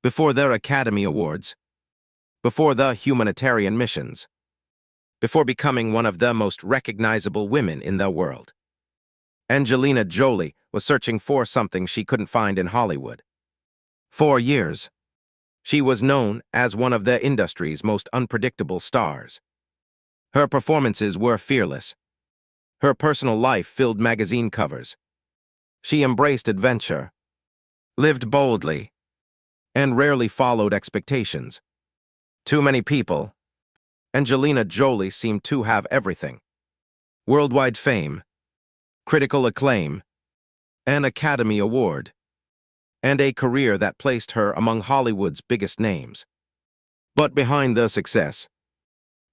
before their Academy Awards, before the humanitarian missions, before becoming one of the most recognizable women in the world. Angelina Jolie was searching for something she couldn't find in Hollywood. For years, she was known as one of the industry's most unpredictable stars. Her performances were fearless. Her personal life filled magazine covers. She embraced adventure, lived boldly, and rarely followed expectations. Too many people. Angelina Jolie seemed to have everything: worldwide fame, critical acclaim, an Academy Award, and a career that placed her among Hollywood's biggest names. But behind the success,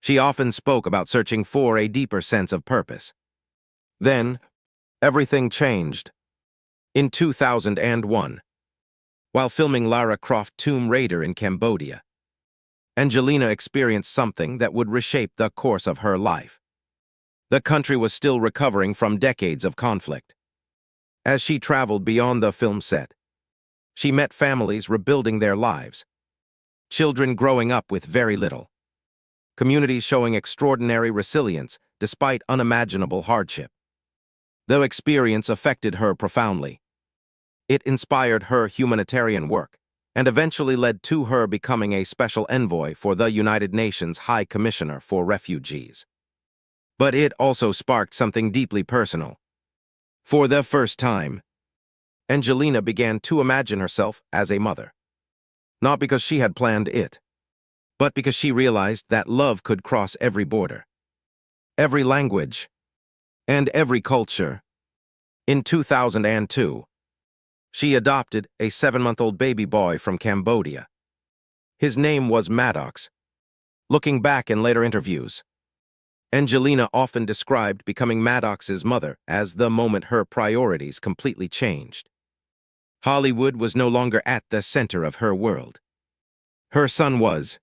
she often spoke about searching for a deeper sense of purpose. Then, everything changed. In 2001, while filming Lara Croft Tomb Raider in Cambodia, Angelina experienced something that would reshape the course of her life. The country was still recovering from decades of conflict. As she traveled beyond the film set, she met families rebuilding their lives, children growing up with very little, communities showing extraordinary resilience despite unimaginable hardship. The experience affected her profoundly. It inspired her humanitarian work and eventually led to her becoming a special envoy for the United Nations High Commissioner for Refugees. But it also sparked something deeply personal. For the first time, Angelina began to imagine herself as a mother. Not because she had planned it, but because she realized that love could cross every border, every language, and every culture. In 2002, she adopted a 7-month-old baby boy from Cambodia. His name was Maddox. Looking back in later interviews, Angelina often described becoming Maddox's mother as the moment her priorities completely changed. Hollywood was no longer at the center of her world. Her son was.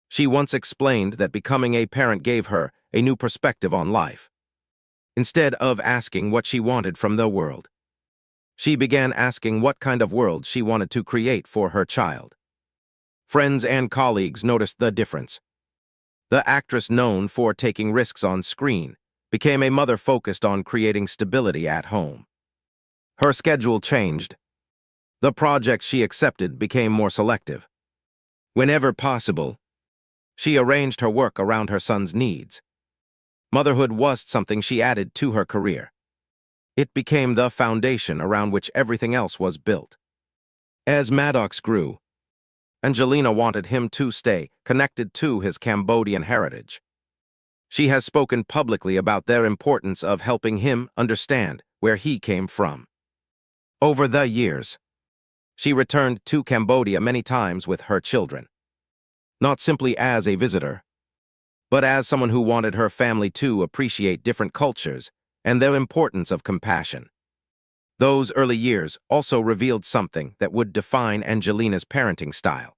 She once explained that becoming a parent gave her a new perspective on life. Instead of asking what she wanted from the world, she began asking what kind of world she wanted to create for her child. Friends and colleagues noticed the difference. The actress, known for taking risks on screen, became a mother focused on creating stability at home. Her schedule changed. The projects she accepted became more selective. Whenever possible, she arranged her work around her son's needs. Motherhood wasn't something she added to her career. It became the foundation around which everything else was built. As Maddox grew, Angelina wanted him to stay connected to his Cambodian heritage. She has spoken publicly about their importance of helping him understand where he came from. Over the years, she returned to Cambodia many times with her children, not simply as a visitor, but as someone who wanted her family to appreciate different cultures and the importance of compassion. Those early years also revealed something that would define Angelina's parenting style.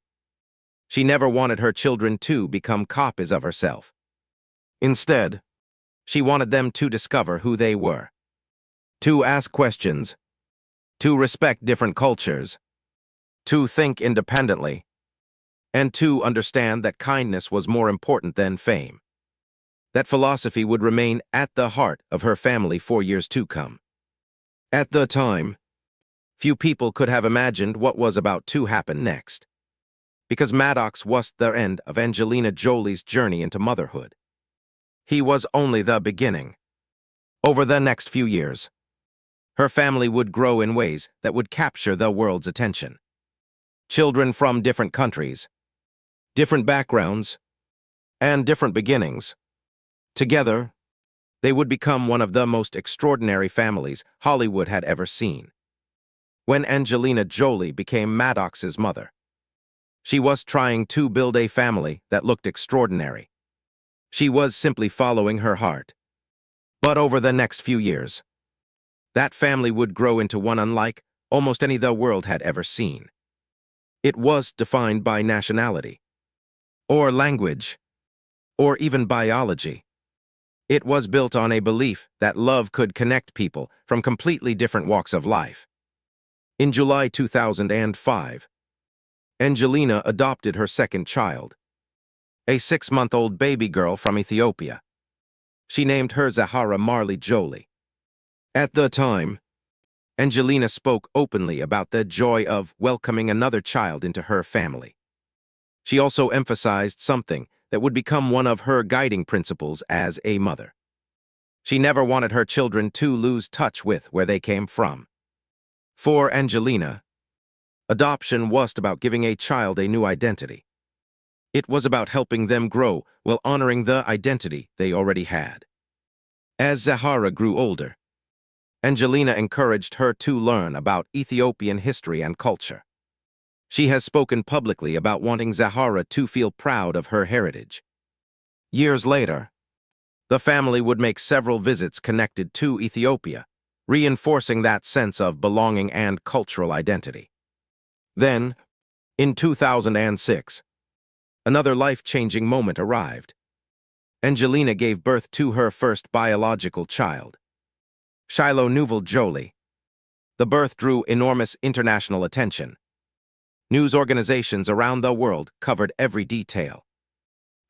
She never wanted her children to become copies of herself. Instead, she wanted them to discover who they were, to ask questions, to respect different cultures, to think independently, and to understand that kindness was more important than fame. That philosophy would remain at the heart of her family for years to come. At the time, few people could have imagined what was about to happen next, because Maddox was the end of Angelina Jolie's journey into motherhood. He was only the beginning. Over the next few years, her family would grow in ways that would capture the world's attention. Children from different countries, different backgrounds, and different beginnings. Together, they would become one of the most extraordinary families Hollywood had ever seen. When Angelina Jolie became Maddox's mother, she was trying to build a family that looked extraordinary. She was simply following her heart. But over the next few years, that family would grow into one unlike almost any the world had ever seen. It was defined by nationality, or language, or even biology. It was built on a belief that love could connect people from completely different walks of life. In July 2005, Angelina adopted her second child, a 6-month-old baby girl from Ethiopia. She named her Zahara Marley Jolie. At the time, Angelina spoke openly about the joy of welcoming another child into her family. She also emphasized something that would become one of her guiding principles as a mother. She never wanted her children to lose touch with where they came from. For Angelina, adoption wasn't about giving a child a new identity. It was about helping them grow while honoring the identity they already had. As Zahara grew older, Angelina encouraged her to learn about Ethiopian history and culture. She has spoken publicly about wanting Zahara to feel proud of her heritage. Years later, the family would make several visits connected to Ethiopia, reinforcing that sense of belonging and cultural identity. Then, in 2006, another life-changing moment arrived. Angelina gave birth to her first biological child, Shiloh Jolie. The birth drew enormous international attention. News organizations around the world covered every detail.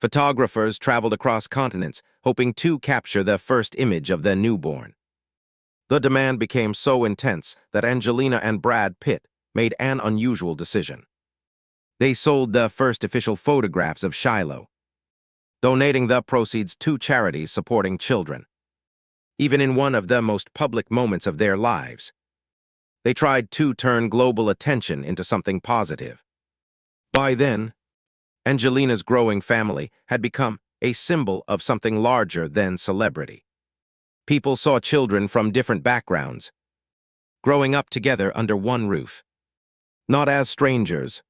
Photographers traveled across continents, hoping to capture the first image of the newborn. The demand became so intense that Angelina and Brad Pitt made an unusual decision. They sold the first official photographs of Shiloh, donating the proceeds to charities supporting children. Even in one of the most public moments of their lives, they tried to turn global attention into something positive. By then, Angelina's growing family had become a symbol of something larger than celebrity. People saw children from different backgrounds, growing up together under one roof, not as strangers,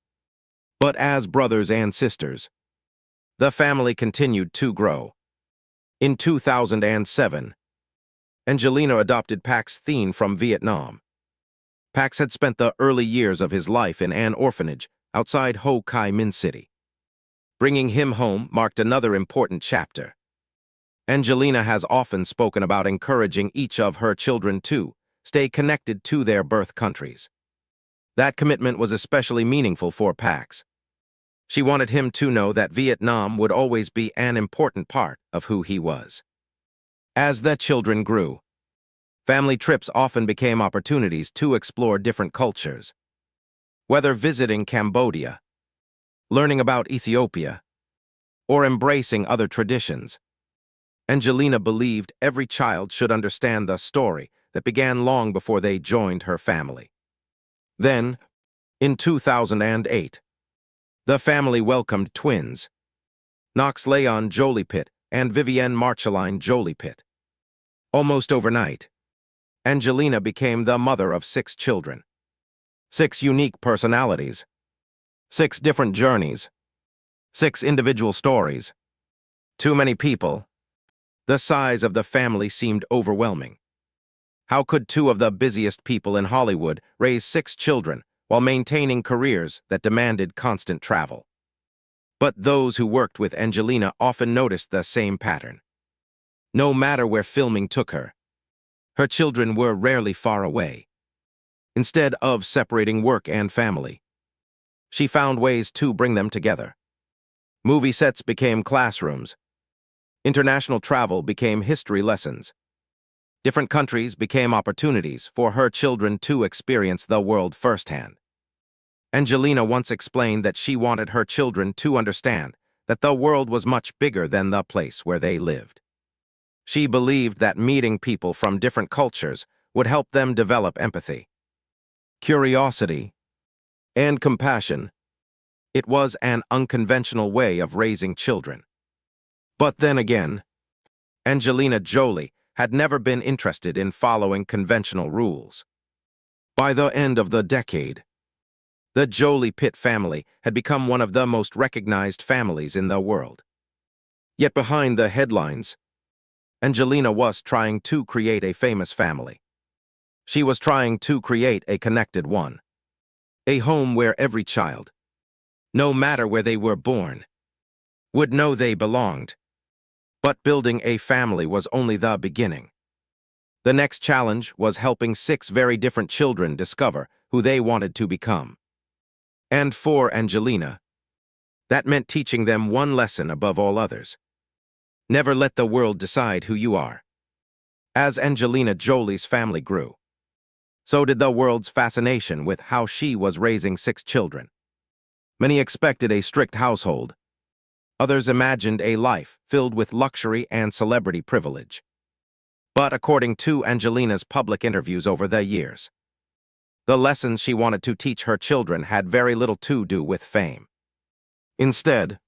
but as brothers and sisters. The family continued to grow. In 2007, Angelina adopted Pax Thien from Vietnam. Pax had spent the early years of his life in an orphanage outside Ho Chi Minh City. Bringing him home marked another important chapter. Angelina has often spoken about encouraging each of her children to stay connected to their birth countries. That commitment was especially meaningful for Pax. She wanted him to know that Vietnam would always be an important part of who he was. As the children grew, family trips often became opportunities to explore different cultures. Whether visiting Cambodia, learning about Ethiopia, or embracing other traditions, Angelina believed every child should understand the story that began long before they joined her family. Then, in 2008, the family welcomed twins, Knox Jolie Pitt and Vivienne Jolie Pitt. Almost overnight, Angelina became the mother of 6 children. 6 unique personalities, 6 different journeys, 6 individual stories. Too many people. The size of the family seemed overwhelming. How could 2 of the busiest people in Hollywood raise 6 children while maintaining careers that demanded constant travel? But those who worked with Angelina often noticed the same pattern. No matter where filming took her, her children were rarely far away. Instead of separating work and family, she found ways to bring them together. Movie sets became classrooms. International travel became history lessons. Different countries became opportunities for her children to experience the world firsthand. Angelina once explained that she wanted her children to understand that the world was much bigger than the place where they lived. She believed that meeting people from different cultures would help them develop empathy, curiosity, and compassion. It was an unconventional way of raising children. But then again, Angelina Jolie had never been interested in following conventional rules. By the end of the decade, the Jolie Pitt family had become one of the most recognized families in the world. Yet behind the headlines, Angelina was trying to create a famous family. She was trying to create a connected one. A home where every child, no matter where they were born, would know they belonged. But building a family was only the beginning. The next challenge was helping 6 very different children discover who they wanted to become. And for Angelina, that meant teaching them one lesson above all others. Never let the world decide who you are. As Angelina Jolie's family grew, so did the world's fascination with how she was raising 6 children. Many expected a strict household. Others imagined a life filled with luxury and celebrity privilege. But according to Angelina's public interviews over the years, the lessons she wanted to teach her children had very little to do with fame. Instead,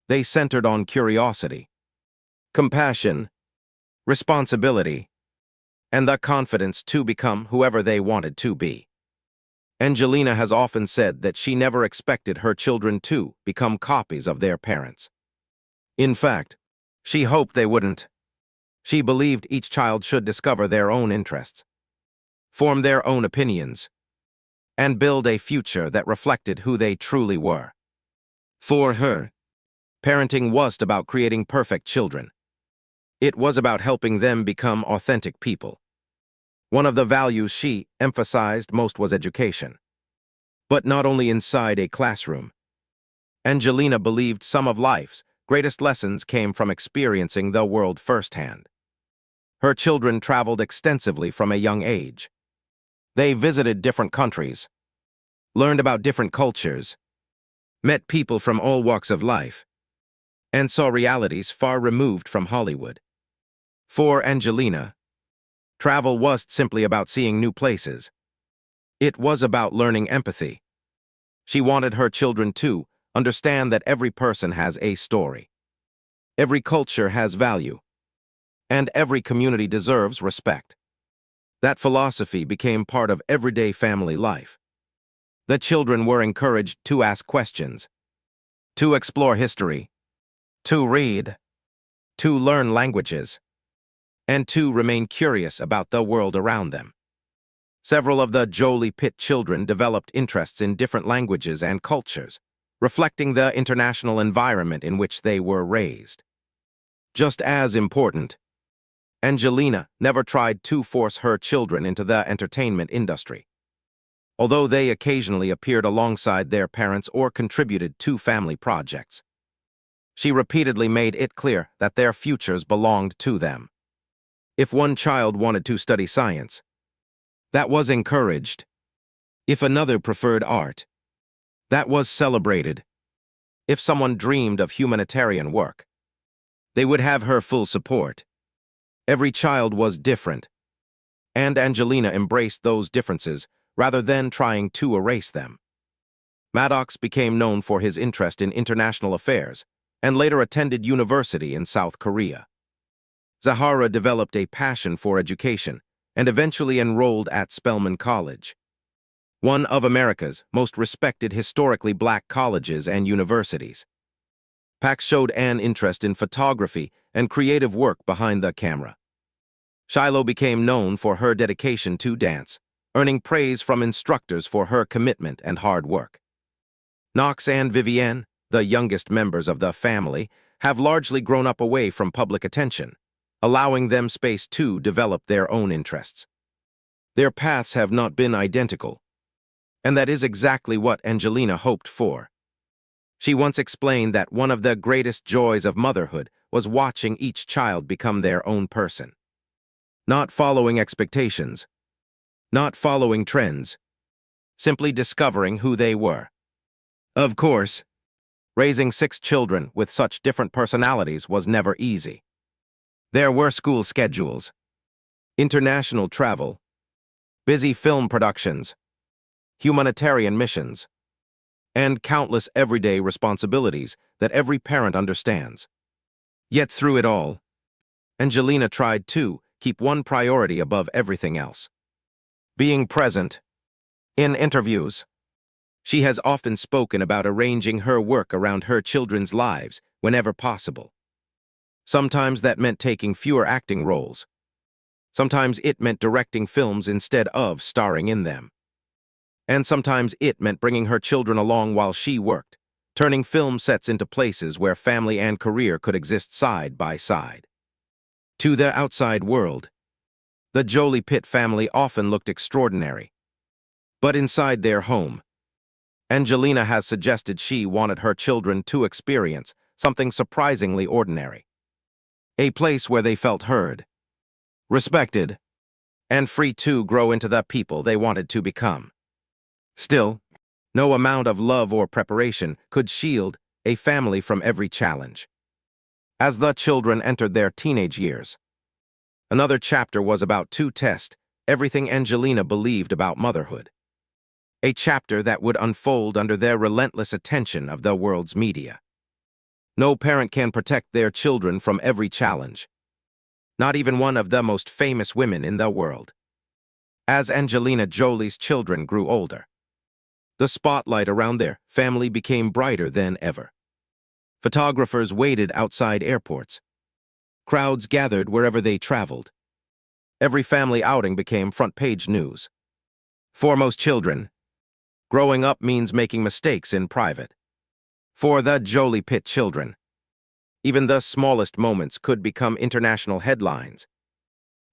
they centered on curiosity, compassion, responsibility, and the confidence to become whoever they wanted to be. Angelina has often said that she never expected her children to become copies of their parents. In fact, she hoped they wouldn't. She believed each child should discover their own interests, form their own opinions, and build a future that reflected who they truly were. For her, parenting wasn't about creating perfect children. It was about helping them become authentic people. One of the values she emphasized most was education. But not only inside a classroom. Angelina believed some of life's greatest lessons came from experiencing the world firsthand. Her children traveled extensively from a young age. They visited different countries, learned about different cultures, met people from all walks of life, and saw realities far removed from Hollywood. For Angelina, travel wasn't simply about seeing new places. It was about learning empathy. She wanted her children to understand that every person has a story. Every culture has value. And every community deserves respect. That philosophy became part of everyday family life. The children were encouraged to ask questions, to explore history, to read, to learn languages, and to remain curious about the world around them. Several of the Jolie Pitt children developed interests in different languages and cultures, reflecting the international environment in which they were raised. Just as important, Angelina never tried to force her children into the entertainment industry. Although they occasionally appeared alongside their parents or contributed to family projects, she repeatedly made it clear that their futures belonged to them. If one child wanted to study science, that was encouraged. If another preferred art, that was celebrated. If someone dreamed of humanitarian work, they would have her full support. Every child was different, and Angelina embraced those differences rather than trying to erase them. Maddox became known for his interest in international affairs and later attended university in South Korea. Zahara developed a passion for education and eventually enrolled at Spelman College, one of America's most respected historically black colleges and universities. Pax showed an interest in photography and creative work behind the camera. Shiloh became known for her dedication to dance, earning praise from instructors for her commitment and hard work. Knox and Vivienne, the youngest members of the family, have largely grown up away from public attention, allowing them space to develop their own interests. Their paths have not been identical, and that is exactly what Angelina hoped for. She once explained that one of the greatest joys of motherhood was watching each child become their own person. Not following expectations, not following trends, simply discovering who they were. Of course, raising 6 children with such different personalities was never easy. There were school schedules, international travel, busy film productions, humanitarian missions, and countless everyday responsibilities that every parent understands. Yet through it all, Angelina tried to keep one priority above everything else: being present. In interviews, she has often spoken about arranging her work around her children's lives whenever possible. Sometimes that meant taking fewer acting roles. Sometimes it meant directing films instead of starring in them. And sometimes it meant bringing her children along while she worked, turning film sets into places where family and career could exist side by side. To the outside world, the Jolie Pitt family often looked extraordinary. But inside their home, Angelina has suggested she wanted her children to experience something surprisingly ordinary. A place where they felt heard, respected, and free to grow into the people they wanted to become. Still, no amount of love or preparation could shield a family from every challenge. As the children entered their teenage years, another chapter was about to test everything Angelina believed about motherhood. A chapter that would unfold under their relentless attention of the world's media. No parent can protect their children from every challenge. Not even one of the most famous women in the world. As Angelina Jolie's children grew older, the spotlight around their family became brighter than ever. Photographers waited outside airports. Crowds gathered wherever they traveled. Every family outing became front-page news. For most children, growing up means making mistakes in private. For the Jolie Pitt children, even the smallest moments could become international headlines.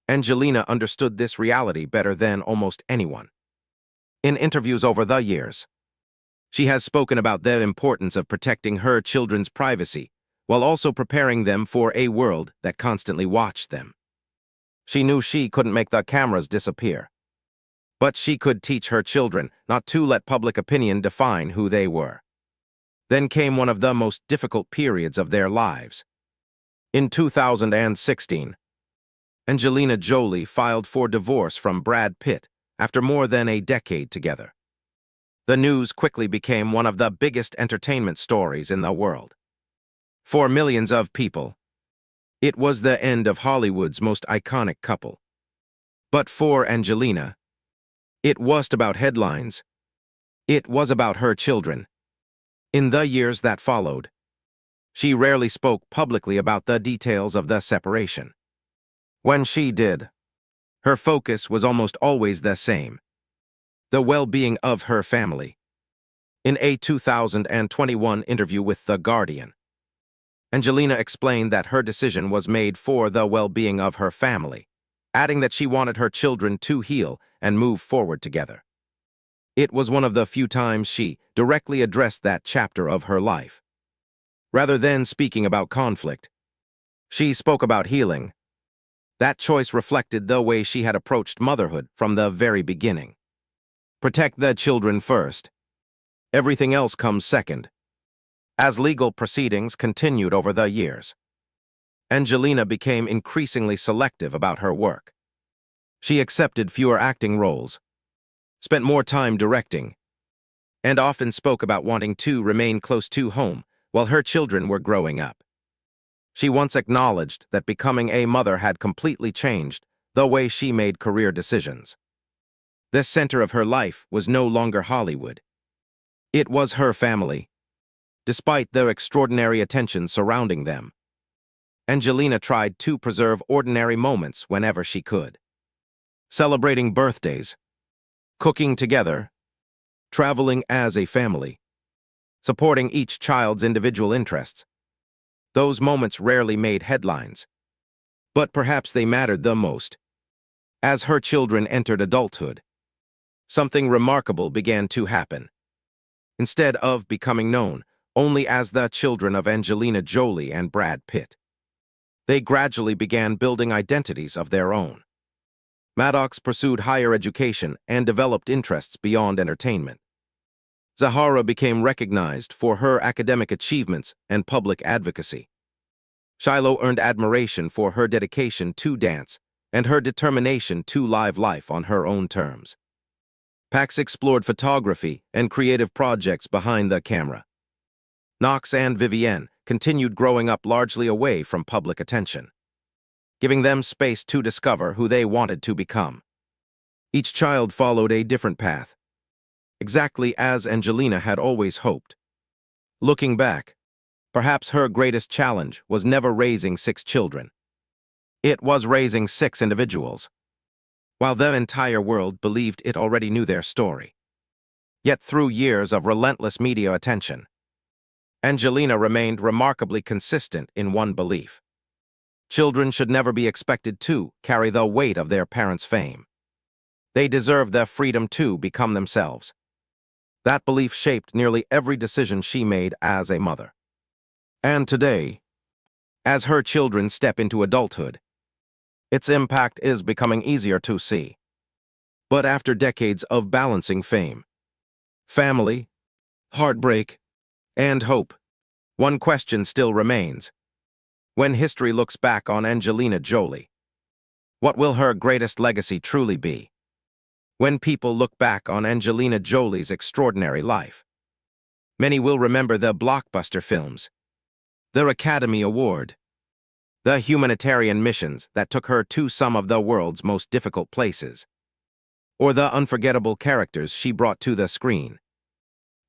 Angelina understood this reality better than almost anyone. In interviews over the years, she has spoken about the importance of protecting her children's privacy while also preparing them for a world that constantly watched them. She knew she couldn't make the cameras disappear, but she could teach her children not to let public opinion define who they were. Then came one of the most difficult periods of their lives. In 2016, Angelina Jolie filed for divorce from Brad Pitt after more than a decade together. The news quickly became one of the biggest entertainment stories in the world. For millions of people, it was the end of Hollywood's most iconic couple. But for Angelina, it wasn't about headlines. It was about her children. In the years that followed, she rarely spoke publicly about the details of the separation. When she did, her focus was almost always the same: the well-being of her family. In a 2021 interview with The Guardian, Angelina explained that her decision was made for the well-being of her family, adding that she wanted her children to heal and move forward together. It was one of the few times she directly addressed that chapter of her life. Rather than speaking about conflict, she spoke about healing. That choice reflected the way she had approached motherhood from the very beginning. Protect the children first. Everything else comes second. As legal proceedings continued over the years, Angelina became increasingly selective about her work. She accepted fewer acting roles, spent more time directing, and often spoke about wanting to remain close to home while her children were growing up. She once acknowledged that becoming a mother had completely changed the way she made career decisions. The center of her life was no longer Hollywood. It was her family. Despite the extraordinary attention surrounding them, Angelina tried to preserve ordinary moments whenever she could. Celebrating birthdays, cooking together, traveling as a family, supporting each child's individual interests. Those moments rarely made headlines, but perhaps they mattered the most. As her children entered adulthood, something remarkable began to happen. Instead of becoming known only as the children of Angelina Jolie and Brad Pitt, they gradually began building identities of their own. Maddox pursued higher education and developed interests beyond entertainment. Zahara became recognized for her academic achievements and public advocacy. Shiloh earned admiration for her dedication to dance and her determination to live life on her own terms. Pax explored photography and creative projects behind the camera. Knox and Vivienne continued growing up largely away from public attention, giving them space to discover who they wanted to become. Each child followed a different path, exactly as Angelina had always hoped. Looking back, perhaps her greatest challenge was never raising 6 children. It was raising 6 individuals, while the entire world believed it already knew their story. Yet through years of relentless media attention, Angelina remained remarkably consistent in one belief: children should never be expected to carry the weight of their parents' fame. They deserve the freedom to become themselves. That belief shaped nearly every decision she made as a mother. And today, as her children step into adulthood, its impact is becoming easier to see. But after decades of balancing fame, family, heartbreak, and hope, one question still remains. When history looks back on Angelina Jolie, what will her greatest legacy truly be? When people look back on Angelina Jolie's extraordinary life, many will remember the blockbuster films, the Academy Award, the humanitarian missions that took her to some of the world's most difficult places, or the unforgettable characters she brought to the screen.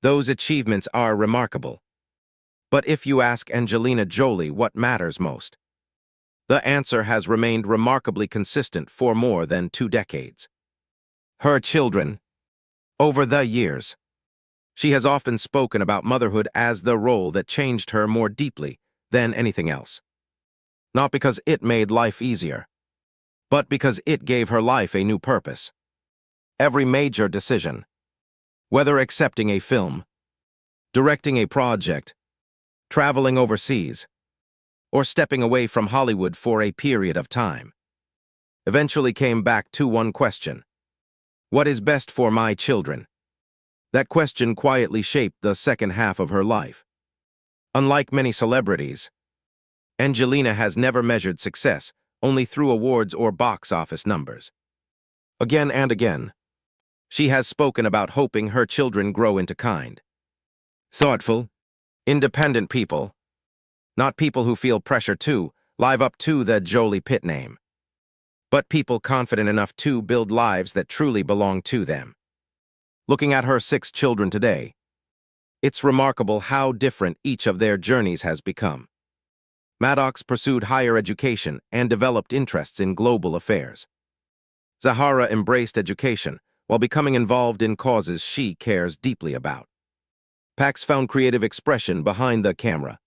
Those achievements are remarkable. But if you ask Angelina Jolie what matters most, the answer has remained remarkably consistent for more than 2 decades. Her children. Over the years, she has often spoken about motherhood as the role that changed her more deeply than anything else. Not because it made life easier, but because it gave her life a new purpose. Every major decision, whether accepting a film, directing a project, traveling overseas, or stepping away from Hollywood for a period of time, eventually came back to one question: what is best for my children? That question quietly shaped the second half of her life. Unlike many celebrities, Angelina has never measured success only through awards or box office numbers. Again and again, she has spoken about hoping her children grow into kind, thoughtful, independent people, not people who feel pressure to live up to the Jolie Pitt name, but people confident enough to build lives that truly belong to them. Looking at her 6 children today, it's remarkable how different each of their journeys has become. Maddox pursued higher education and developed interests in global affairs. Zahara embraced education while becoming involved in causes she cares deeply about. Pax found creative expression behind the camera.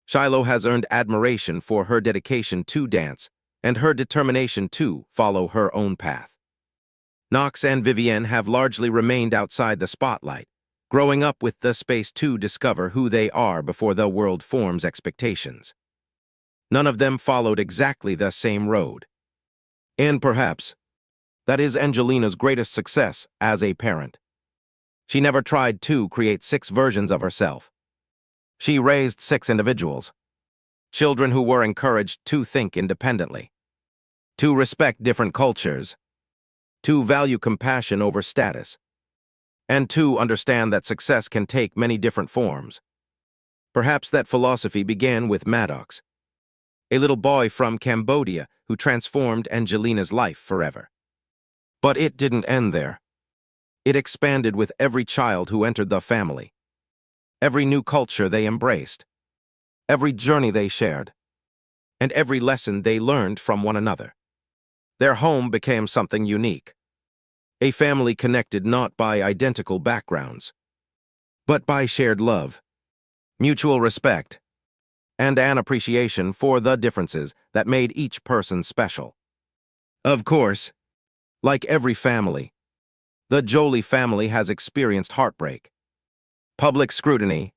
Shiloh has earned admiration for her dedication to dance and her determination to follow her own path. Knox and Vivienne have largely remained outside the spotlight, growing up with the space to discover who they are before the world forms expectations. None of them followed exactly the same road. And perhaps, that is Angelina's greatest success as a parent. She never tried to create 6 versions of herself. She raised 6 individuals, children who were encouraged to think independently, to respect different cultures, to value compassion over status, and to understand that success can take many different forms. Perhaps that philosophy began with Maddox, a little boy from Cambodia who transformed Angelina's life forever. But it didn't end there. It expanded with every child who entered the family, every new culture they embraced, every journey they shared, and every lesson they learned from one another. Their home became something unique, a family connected not by identical backgrounds, but by shared love, mutual respect, and an appreciation for the differences that made each person special. Of course, like every family, the Jolie family has experienced heartbreak, public scrutiny,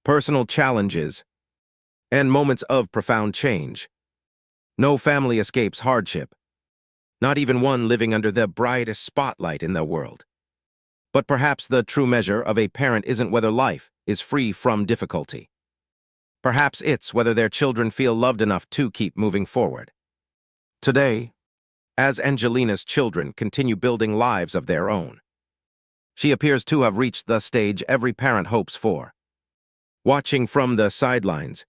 personal challenges, and moments of profound change. No family escapes hardship, not even one living under the brightest spotlight in the world. But perhaps the true measure of a parent isn't whether life is free from difficulty. Perhaps it's whether their children feel loved enough to keep moving forward. Today, as Angelina's children continue building lives of their own, she appears to have reached the stage every parent hopes for. Watching from the sidelines,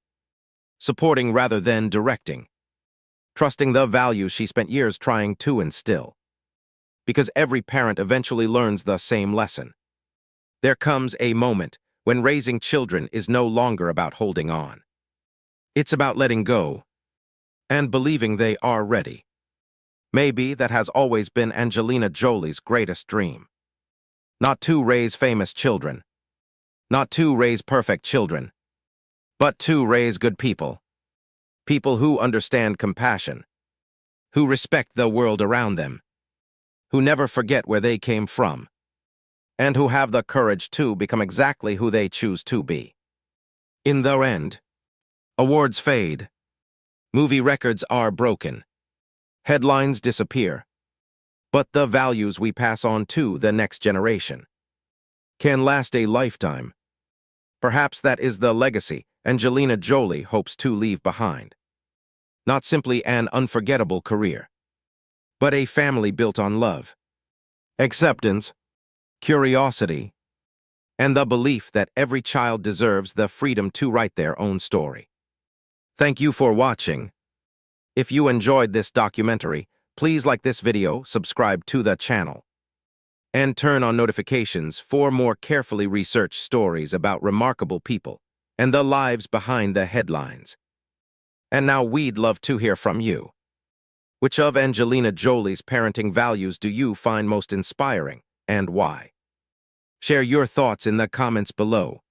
supporting rather than directing, trusting the values she spent years trying to instill. Because every parent eventually learns the same lesson. There comes a moment when raising children is no longer about holding on. It's about letting go and believing they are ready. Maybe that has always been Angelina Jolie's greatest dream. Not to raise famous children, not to raise perfect children, but to raise good people. People who understand compassion, who respect the world around them, who never forget where they came from, and who have the courage to become exactly who they choose to be. In the end, awards fade, movie records are broken, headlines disappear, but the values we pass on to the next generation can last a lifetime. Perhaps that is the legacy Angelina Jolie hopes to leave behind. Not simply an unforgettable career, but a family built on love, acceptance, curiosity, and the belief that every child deserves the freedom to write their own story. Thank you for watching. If you enjoyed this documentary, please like this video, subscribe to the channel, and turn on notifications for more carefully researched stories about remarkable people and the lives behind the headlines. And now we'd love to hear from you. Which of Angelina Jolie's parenting values do you find most inspiring, and why? Share your thoughts in the comments below.